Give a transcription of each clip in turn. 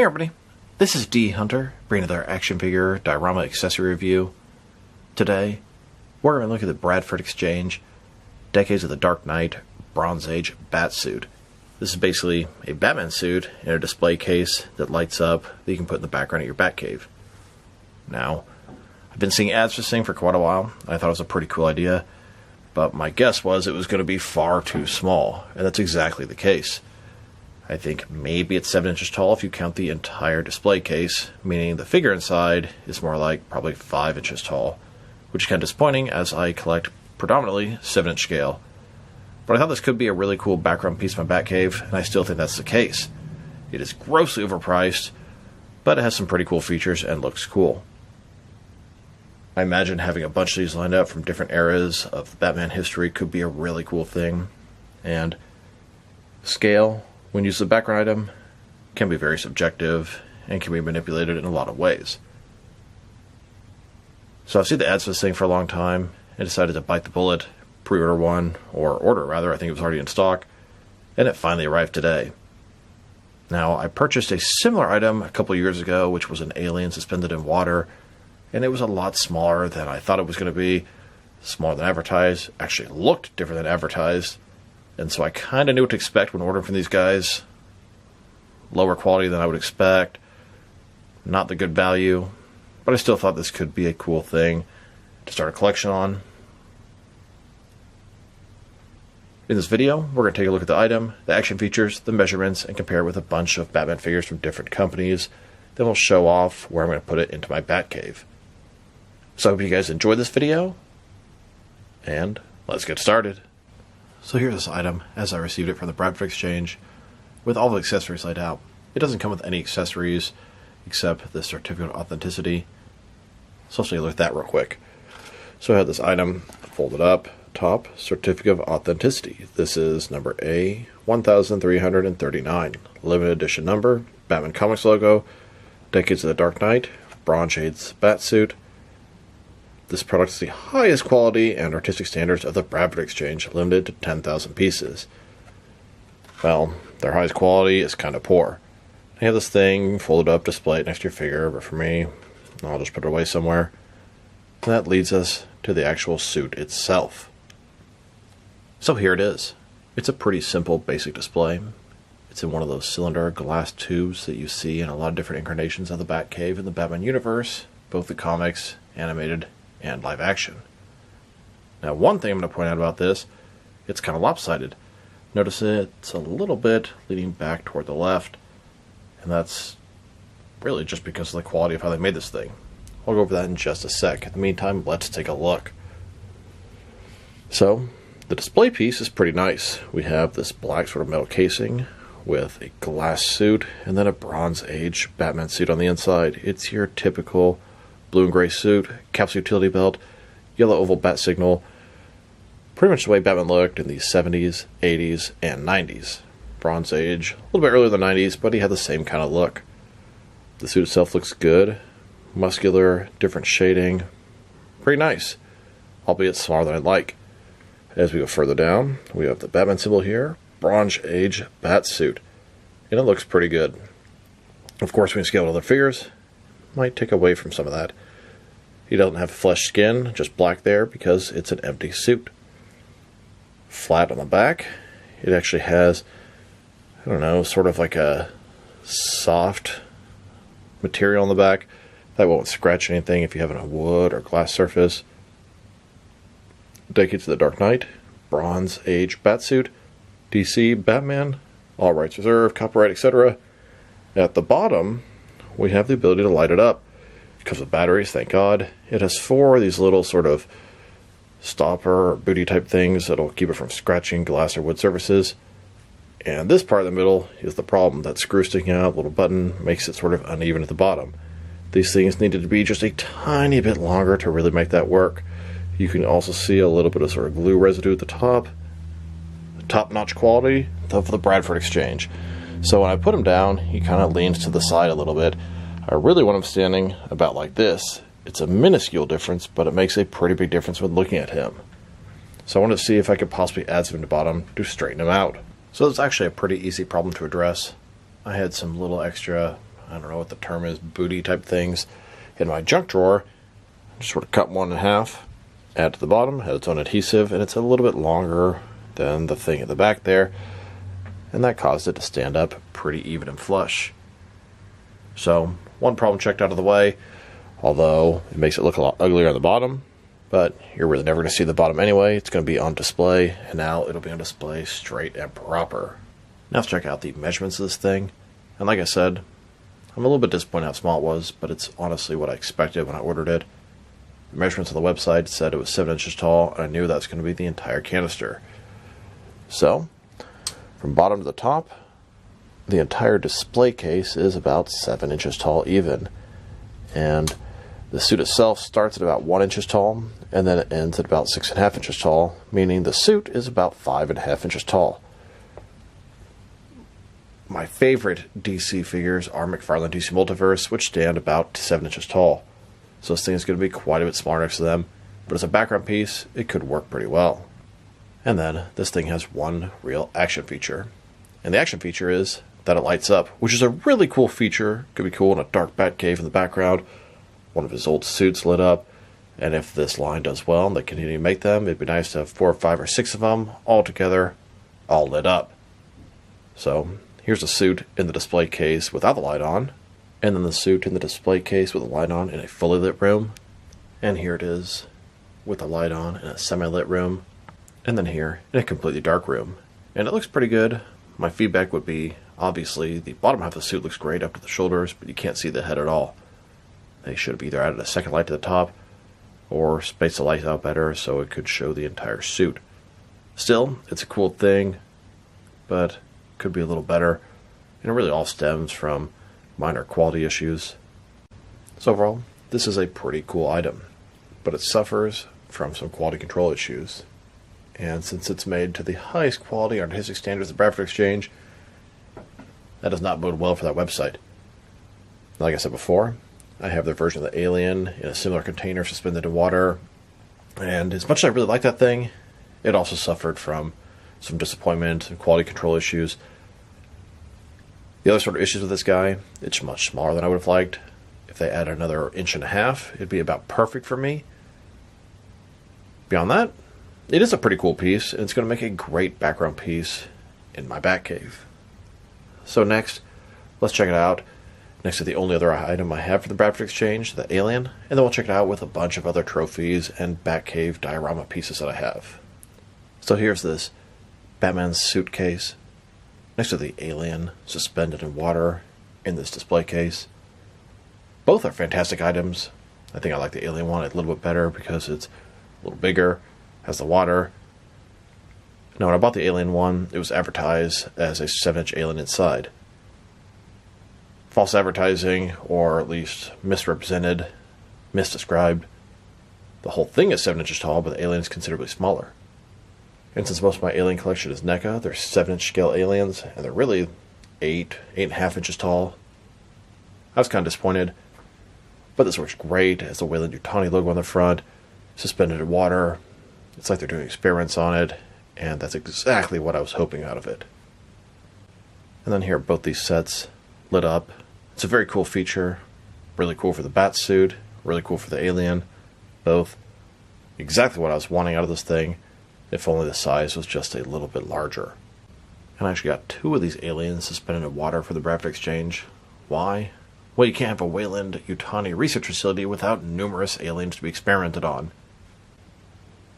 Hey everybody, this is D Hunter, bringing another action figure diorama accessory review. Today, we're going to look at the Bradford Exchange Decades of the Dark Knight Bronze Age Batsuit. This is basically a Batman suit in a display case that lights up that you can put in the background of your Batcave. Now, I've been seeing ads for this thing for quite a while. I thought it was a pretty cool idea, but my guess was it was going to be far too small, and that's exactly the case. I think maybe it's 7 inches tall if you count the entire display case, meaning the figure inside is more like probably 5 inches tall, which is kind of disappointing as I collect predominantly 7-inch scale. But I thought this could be a really cool background piece for my Batcave, and I still think that's the case. It is grossly overpriced, but it has some pretty cool features and looks cool. I imagine having a bunch of these lined up from different eras of Batman history could be a really cool thing, and scale, when used as a background item, can be very subjective and can be manipulated in a lot of ways. So I've seen the ads for this thing for a long time and decided to bite the bullet, pre-order one, or order rather, I think it was already in stock, and it finally arrived today. Now, I purchased a similar item a couple years ago, which was an alien suspended in water, and it was a lot smaller than I thought it was going to be, smaller than advertised, actually looked different than advertised. And so I kind of knew what to expect when ordering from these guys. Lower quality than I would expect. Not the good value. But I still thought this could be a cool thing to start a collection on. In this video, we're going to take a look at the item, the action features, the measurements, and compare it with a bunch of Batman figures from different companies. Then we'll show off where I'm going to put it into my Batcave. So I hope you guys enjoyed this video. And let's get started. So here's this item as I received it from the Bradford Exchange with all the accessories laid out. It doesn't come with any accessories except the certificate of authenticity. So let's take a look at that real quick. So I have this item folded up, top, certificate of authenticity. This is number A1339, limited edition number, Batman Comics logo, Decades of the Dark Knight, Bronze Age Batsuit. This product is the highest quality and artistic standards of the Bradford Exchange, limited to 10,000 pieces. Well, their highest quality is kind of poor. I have this thing folded up, display it next to your figure, but for me, I'll just put it away somewhere. And that leads us to the actual suit itself. So here it is. It's a pretty simple, basic display. It's in one of those cylinder glass tubes that you see in a lot of different incarnations of the Batcave in the Batman universe, both the comics, animated, and live action. Now, one thing I'm going to point out about this, it's kind of lopsided. Notice it's a little bit leaning back toward the left, and that's really just because of the quality of how they made this thing. I'll go over that in just a sec. In the meantime, let's take a look. So, the display piece is pretty nice. We have this black sort of metal casing with a glass suit and then a Bronze Age Batman suit on the inside. It's your typical blue and gray suit, capsule utility belt, yellow oval bat signal, pretty much the way Batman looked in the 70s, 80s, and 90s. Bronze Age, a little bit earlier than the 90s, but he had the same kind of look. The suit itself looks good, muscular, different shading, pretty nice, albeit smaller than I'd like. As we go further down, we have the Batman symbol here, Bronze Age Batsuit, and it looks pretty good. Of course, when you scale with other figures, might take away from some of that. He doesn't have flesh skin, just black there because it's an empty suit. Flat on the back, it actually has, I don't know, sort of like a soft material on the back that won't scratch anything if you have it on a wood or glass surface. Decades of the Dark Knight, Bronze Age Batsuit, DC Batman, all rights reserved, copyright, etc. At the bottom, we have the ability to light it up. It comes with batteries, thank God. It has 4 of these little sort of stopper or booty type things that'll keep it from scratching glass or wood surfaces. And this part in the middle is the problem. That screw sticking out, little button, makes it sort of uneven at the bottom. These things needed to be just a tiny bit longer to really make that work. You can also see a little bit of sort of glue residue at the top. Top-notch quality of the Bradford Exchange. So when I put him down, he kind of leans to the side a little bit. I really want him standing about like this. It's a minuscule difference, but it makes a pretty big difference when looking at him. So I wanted to see if I could possibly add something to bottom to straighten him out. So it's actually a pretty easy problem to address. I had some little extra, I don't know what the term is, booty type things, in my junk drawer. Just sort of cut one in half, add to the bottom, has its own adhesive, and it's a little bit longer than the thing at the back there, and that caused it to stand up pretty even and flush. So, one problem checked out of the way, although it makes it look a lot uglier on the bottom, but you're really never going to see the bottom anyway. It's going to be on display, and now it'll be on display straight and proper. Now let's check out the measurements of this thing, and like I said, I'm a little bit disappointed how small it was, but it's honestly what I expected when I ordered it. The measurements on the website said it was 7 inches tall, and I knew that was going to be the entire canister. So, from bottom to the top, the entire display case is about 7 inches tall even. And the suit itself starts at about 1 inches tall, and then it ends at about 6.5 inches tall, meaning the suit is about 5.5 inches tall. My favorite DC figures are McFarlane DC Multiverse, which stand about 7 inches tall. So this thing is going to be quite a bit smaller next to them, but as a background piece, it could work pretty well. And then, this thing has one real action feature. And the action feature is that it lights up, which is a really cool feature. Could be cool in a dark Batcave in the background. One of his old suits lit up. And if this line does well and they continue to make them, it'd be nice to have 4 or 5 or 6 of them all together, all lit up. So, here's a suit in the display case without the light on. And then the suit in the display case with the light on in a fully lit room. And here it is with the light on in a semi-lit room. And then here in a completely dark room. And it looks pretty good. My feedback would be, obviously, the bottom half of the suit looks great up to the shoulders, but you can't see the head at all. They should have either added a second light to the top, or spaced the light out better so it could show the entire suit. Still, it's a cool thing, but could be a little better. And it really all stems from minor quality issues. So overall, this is a pretty cool item, but it suffers from some quality control issues. And since it's made to the highest quality artistic standards of Bradford Exchange, that does not bode well for that website. Like I said before, I have their version of the Alien in a similar container suspended in water, and as much as I really like that thing, it also suffered from some disappointment and quality control issues. The other sort of issues with this guy, it's much smaller than I would have liked. If they add another 1.5 inches, it'd be about perfect for me. Beyond that, it is a pretty cool piece, and it's going to make a great background piece in my Batcave. So next, let's check it out next to the only other item I have for the Bradford Exchange, the Alien, and then we'll check it out with a bunch of other trophies and Batcave diorama pieces that I have. So here's this Batman suitcase next to the Alien suspended in water in this display case. Both are fantastic items. I think I like the Alien one a little bit better because it's a little bigger, has the water. Now, when I bought the Alien one, it was advertised as a 7-inch Alien inside. False advertising, or at least misrepresented, misdescribed. The whole thing is 7 inches tall, but the Alien is considerably smaller. And since most of my Alien collection is NECA, they're 7-inch scale Aliens, and they're really 8.5 inches tall. I was kind of disappointed, but this works great. It has the Weyland-Yutani logo on the front, suspended in water. It's like they're doing experiments on it, and that's exactly what I was hoping out of it. And then here are both these sets lit up. It's a very cool feature. Really cool for the Batsuit, really cool for the Alien. Both exactly what I was wanting out of this thing, if only the size was just a little bit larger. And I actually got 2 of these Aliens suspended in water for the Bradford Exchange. Why? Well, you can't have a Weyland-Yutani research facility without numerous aliens to be experimented on.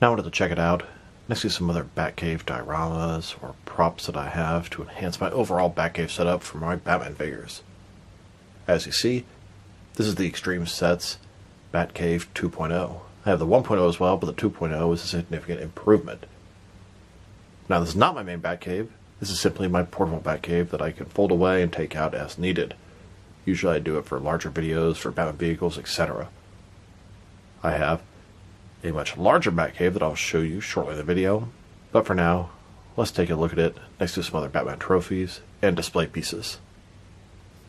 Now I wanted to check it out, next to some other Batcave dioramas or props that I have to enhance my overall Batcave setup for my Batman figures. As you see, this is the Extreme Sets Batcave 2.0. I have the 1.0 as well, but the 2.0 is a significant improvement. Now, this is not my main Batcave. This is simply my portable Batcave that I can fold away and take out as needed. Usually I do it for larger videos, for Batman vehicles, etc. I have a much larger Batcave that I'll show you shortly in the video, but for now, let's take a look at it next to some other Batman trophies and display pieces.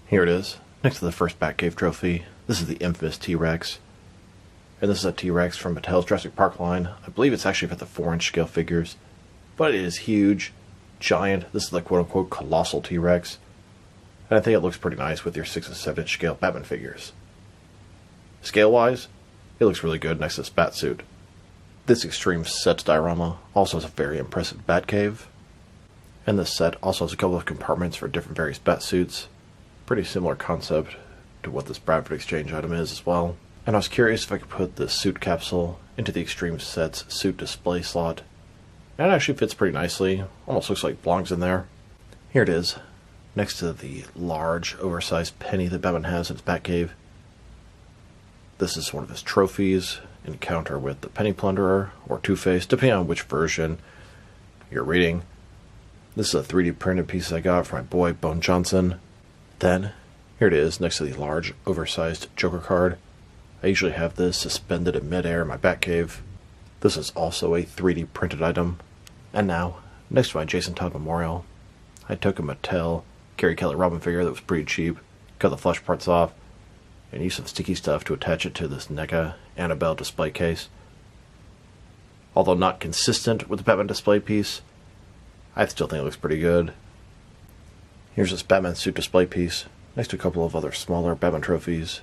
Here it is, next to the first Batcave trophy. This is the infamous T-Rex, and this is a T-Rex from Mattel's Jurassic Park line. I believe it's actually for the 4-inch scale figures, but it is huge, giant. This is the quote-unquote colossal T-Rex. and I think it looks pretty nice with your 6 and 7 inch scale Batman figures. Scale-wise, it looks really good next to this Batsuit. This Extreme Sets diorama also has a very impressive Batcave, and this set also has a couple of compartments for different various Batsuits. Pretty similar concept to what this Bradford Exchange item is as well. And I was curious if I could put the suit capsule into the Extreme Sets suit display slot. And it actually fits pretty nicely. Almost looks like it belongs in there. Here it is, next to the large, oversized penny that Batman has in his Batcave. This is one of his trophies, encounter with the Penny Plunderer, or Two-Face, depending on which version you're reading. This is a 3D printed piece I got from my boy, Bone Johnson. Then, here it is, next to the large, oversized Joker card. I usually have this suspended in midair in my Batcave. This is also a 3D printed item. And now, next to my Jason Todd memorial, I took a Mattel Carrie Kelly Robin figure that was pretty cheap, cut the flesh parts off, and used some sticky stuff to attach it to this NECA Annabelle display case. Although not consistent with the Batman display piece, I still think it looks pretty good. Here's this Batman suit display piece, next to a couple of other smaller Batman trophies.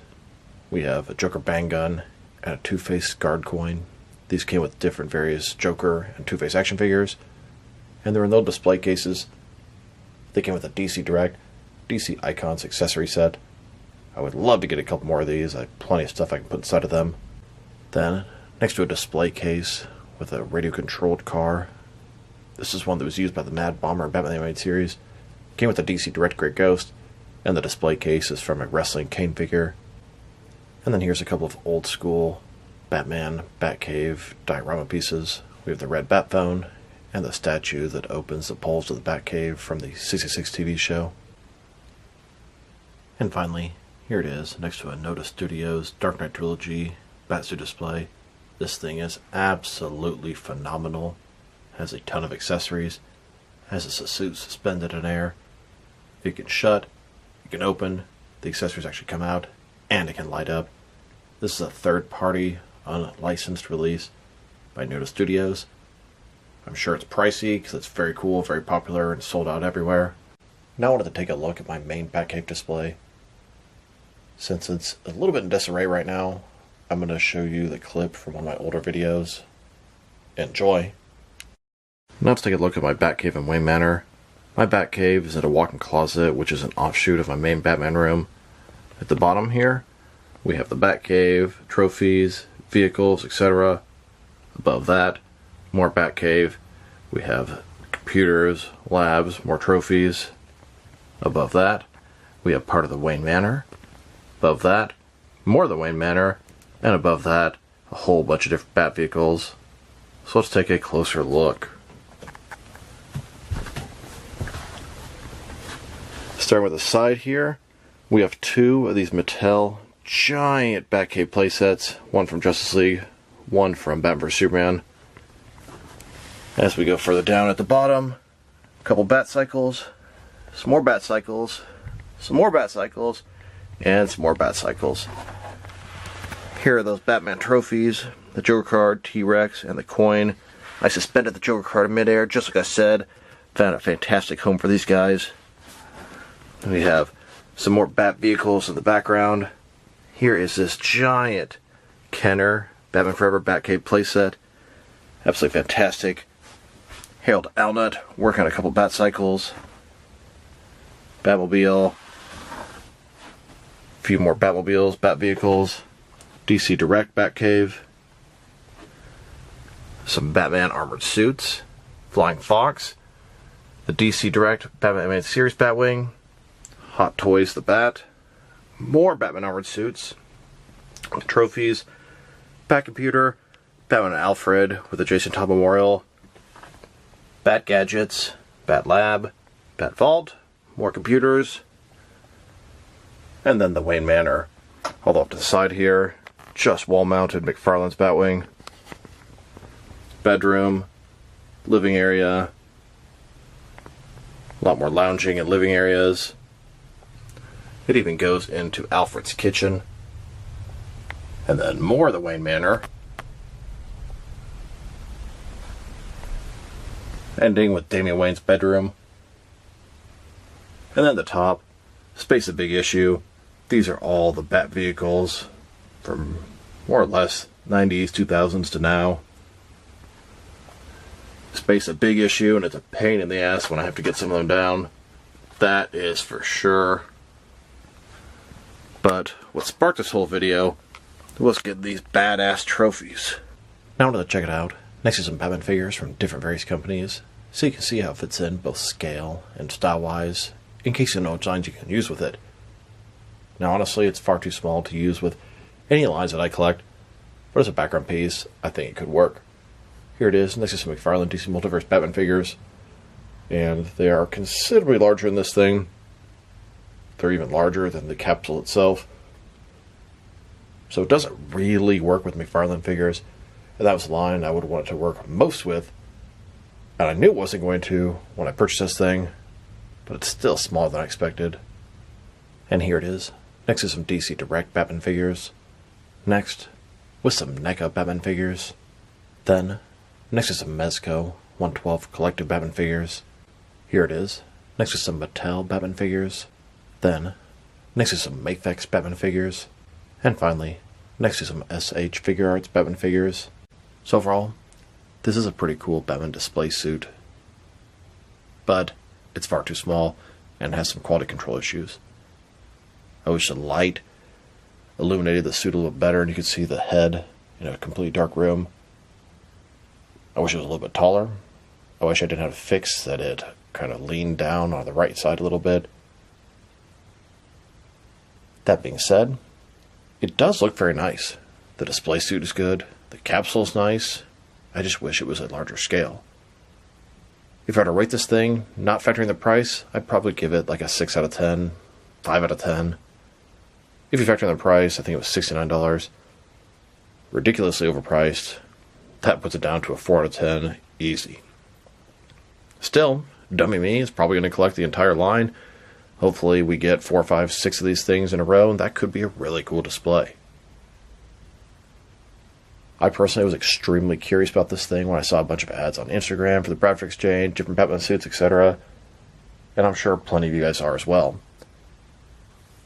We have a Joker bang gun and a Two-Face guard coin. These came with different various Joker and Two-Face action figures, and there were no display cases. They came with a DC Direct, DC Icons accessory set. I would love to get a couple more of these. I have plenty of stuff I can put inside of them. Then, next to a display case with a radio-controlled car. This is one that was used by the Mad Bomber in Batman the Animated Series. Came with a DC Direct Great Ghost, and the display case is from a wrestling Kane figure. And then here's a couple of old-school Batman Batcave diorama pieces. We have the red Bat phone, and the statue that opens the poles to the Batcave from the 66 TV show. And finally, here it is, next to a Noda Studios Dark Knight Trilogy Batsuit display. This thing is absolutely phenomenal. Has a ton of accessories. Has a suit suspended in air. It can shut, it can open, the accessories actually come out, and it can light up. This is a third-party, unlicensed release by Noda Studios. I'm sure it's pricey because it's very cool, very popular, and sold out everywhere. Now I wanted to take a look at my main Batcave display. Since it's a little bit in disarray right now, I'm going to show you the clip from one of my older videos. Enjoy! Now let's take a look at my Batcave in Wayne Manor. My Batcave is in a walk-in closet, which is an offshoot of my main Batman room. At the bottom here, we have the Batcave, trophies, vehicles, etc. Above that, more Batcave. We have computers, labs, more trophies. Above that, we have part of the Wayne Manor. Above that, more of the Wayne Manor. And above that, a whole bunch of different Bat vehicles. So let's take a closer look. Starting with the side here, we have two of these Mattel giant Batcave playsets. One from Justice League, one from Batman vs Superman. As we go further down at the bottom, a couple Batcycles, some more Batcycles, some more Batcycles, and some more Batcycles. Here are those Batman trophies, the Joker card, T-Rex, and the coin. I suspended the Joker card in midair, just like I said. Found a fantastic home for these guys. We have some more Bat vehicles in the background. Here is this giant Kenner Batman Forever Batcave playset. Absolutely fantastic. Harold Alnut working on a couple Batcycles. Batmobile. A few more Batmobiles, Bat vehicles. DC Direct Batcave. Some Batman armored suits. Flying Fox. The DC Direct Batman Animated Series Batwing. Hot Toys the Bat. More Batman armored suits. Trophies. Bat Computer. Batman and Alfred with the Jason Todd Memorial. Bat Gadgets. Bat Lab. Bat Vault. More computers. And then the Wayne Manor. All off to the side here. Just wall-mounted McFarlane's Batwing. Bedroom. Living area. A lot more lounging and living areas. It even goes into Alfred's kitchen. And then more of the Wayne Manor. Ending with Damian Wayne's bedroom. And then the top, Space a big issue. These are all the Bat vehicles from more or less 90s, 2000s to now. Space a big issue, and it's a pain in the ass when I have to get some of them down. That is for sure. But what sparked this whole video was getting these badass trophies. Now I wanted to check it out. Next to some Batman figures from different various companies, so you can see how it fits in both scale and style-wise, in case you know what lines you can use with it. Now honestly, it's far too small to use with any lines that I collect, but as a background piece, I think it could work. Here it is, next to some McFarlane DC Multiverse Batman figures, and they are considerably larger than this thing. They're even larger than the capsule itself. So it doesn't really work with McFarlane figures, and that was the line I would want it to work most with. And I knew it wasn't going to when I purchased this thing, but it's still smaller than I expected. And here it is, next to some DC Direct Batman figures. Next, with some NECA Batman figures. Then, next to some Mezco 112 Collective Batman figures. Here it is, next to some Mattel Batman figures. Then, next to some Mafex Batman figures. And finally, next to some SH Figure Arts Batman figures. So overall, this is a pretty cool Batman display suit. But it's far too small and has some quality control issues. I wish the light illuminated the suit a little better and you could see the head in a completely dark room. I wish it was a little bit taller. I wish I didn't have to fix that it kind of leaned down on the right side a little bit. That being said, it does look very nice. The display suit is good. The capsule is nice. I just wish it was a larger scale. If I were to rate this thing, not factoring the price, I'd probably give it like a 6 out of 10, 5 out of 10. If you factor in the price, I think it was $69. Ridiculously overpriced. That puts it down to a 4 out of 10, easy. Still, dummy me is probably going to collect the entire line. Hopefully we get 4, 5, 6 of these things in a row, and that could be a really cool display. I personally was extremely curious about this thing when I saw a bunch of ads on Instagram for the Bradford Exchange, different Batman suits, etc. And I'm sure plenty of you guys are as well.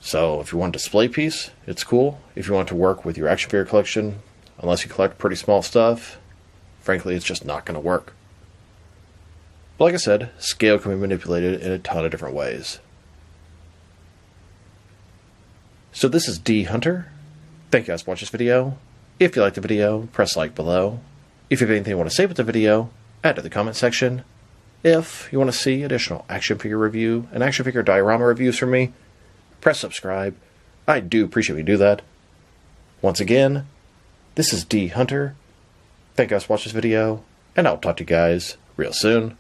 So if you want a display piece, it's cool. If you want to work with your action figure collection, unless you collect pretty small stuff, frankly, it's just not going to work. But like I said, scale can be manipulated in a ton of different ways. So this is D Hunter. Thank you guys for watching this video. If you liked the video, press like below. If you have anything you want to say with the video, add to the comment section. If you want to see additional action figure review and action figure diorama reviews from me, press subscribe. I do appreciate when you do that. Once again, this is D Hunter. Thank you guys for watching this video, and I'll talk to you guys real soon.